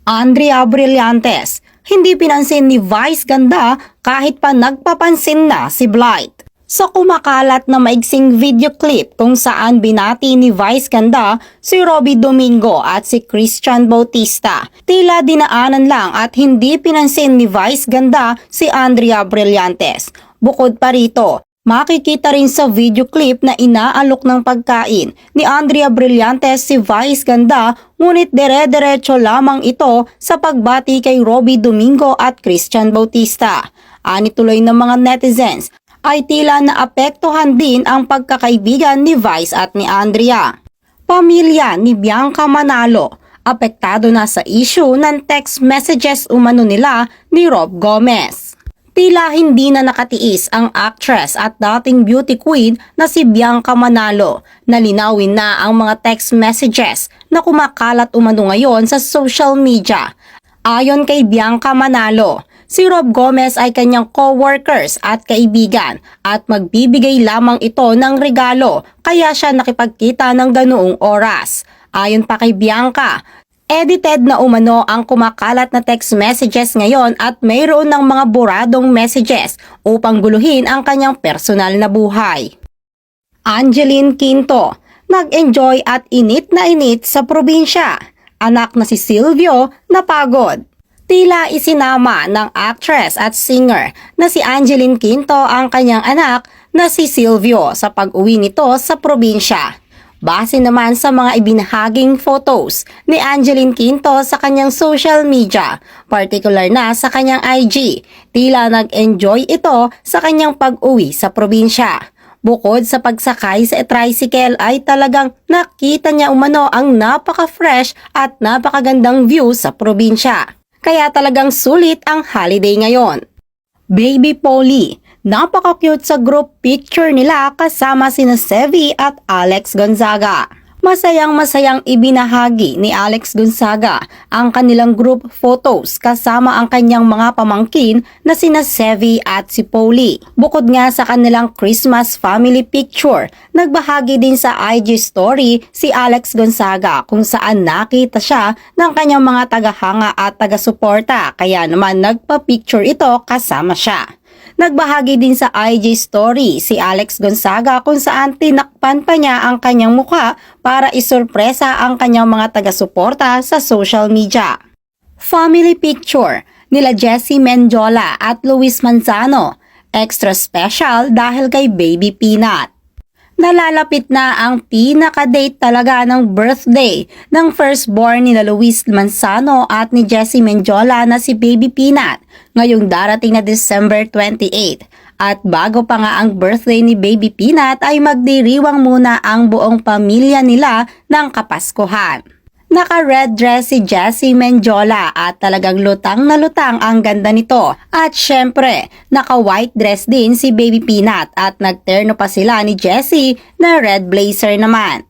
Andrea Brillantes, hindi pinansin ni Vice Ganda kahit pa nagpapansin na si Blythe. Sa kumakalat na maigsing video clip kung saan binati ni Vice Ganda si Robby Domingo at si Christian Bautista, tila dinaanan lang at hindi pinansin ni Vice Ganda si Andrea Brillantes. Bukod pa rito, makikita rin sa video clip na inaalok ng pagkain ni Andrea Brillantes si Vice Ganda, ngunit dere-derecho lamang ito sa pagbati kay Robby Domingo at Christian Bautista. Ani tuloy ng mga netizens ay tila naapektuhan din ang pagkakaibigan ni Vice at ni Andrea. Pamilya ni Bianca Manalo apektado na sa issue ng text messages umano nila ni Rob Gomez. Tila hindi na nakatiis ang actress at dating beauty queen na si Bianca Manalo na linawin na ang mga text messages na kumakalat umano ngayon sa social media. Ayon kay Bianca Manalo, si Rob Gomez ay kanyang co-workers at kaibigan at magbibigay lamang ito ng regalo kaya siya nakipagkita ng ganoong oras. Ayon pa kay Bianca, edited na umano ang kumakalat na text messages ngayon at mayroon ng mga buradong messages upang guluhin ang kanyang personal na buhay. Angeline Quinto, nag-enjoy at init na init sa probinsya. Anak na si Silvio napagod. Tila isinama ng actress at singer na si Angeline Quinto ang kanyang anak na si Silvio sa pag-uwi nito sa probinsya. Base naman sa mga ibinahaging photos ni Angeline Quinto sa kanyang social media, particular na sa kanyang IG, tila nag-enjoy ito sa kanyang pag-uwi sa probinsya. Bukod sa pagsakay sa tricycle ay talagang nakita niya umano ang napaka-fresh at napakagandang view sa probinsya. Kaya talagang sulit ang holiday ngayon. Baby Polly, napaka-cute sa group picture nila kasama sina Sevi at Alex Gonzaga. Masayang-masayang ibinahagi ni Alex Gonzaga ang kanilang group photos kasama ang kanyang mga pamangkin na sina Sevi at si Polly. Bukod nga sa kanilang Christmas family picture, nagbahagi din sa IG story si Alex Gonzaga kung saan nakita siya ng kanyang mga tagahanga at taga-suporta, kaya naman nagpa-picture ito kasama siya. Nagbahagi din sa IG story si Alex Gonzaga kung saan tinakpan pa niya ang kanyang mukha para isurpresa ang kanyang mga taga-suporta sa social media. Family picture nila Jessie Mendiola at Luis Manzano, extra special dahil kay Baby Peanut. Nalalapit na ang pinaka-date talaga ng birthday ng firstborn ni Luis Manzano at ni Jessie Mendiola na si Baby Peanut ngayong darating na December 28. At bago pa nga ang birthday ni Baby Peanut ay magdiriwang muna ang buong pamilya nila ng Kapaskuhan. Naka-red dress si Jessie Mendiola at talagang lutang na lutang ang ganda nito. At syempre, naka-white dress din si Baby Peanut at nagterno pa sila ni Jessie na red blazer naman.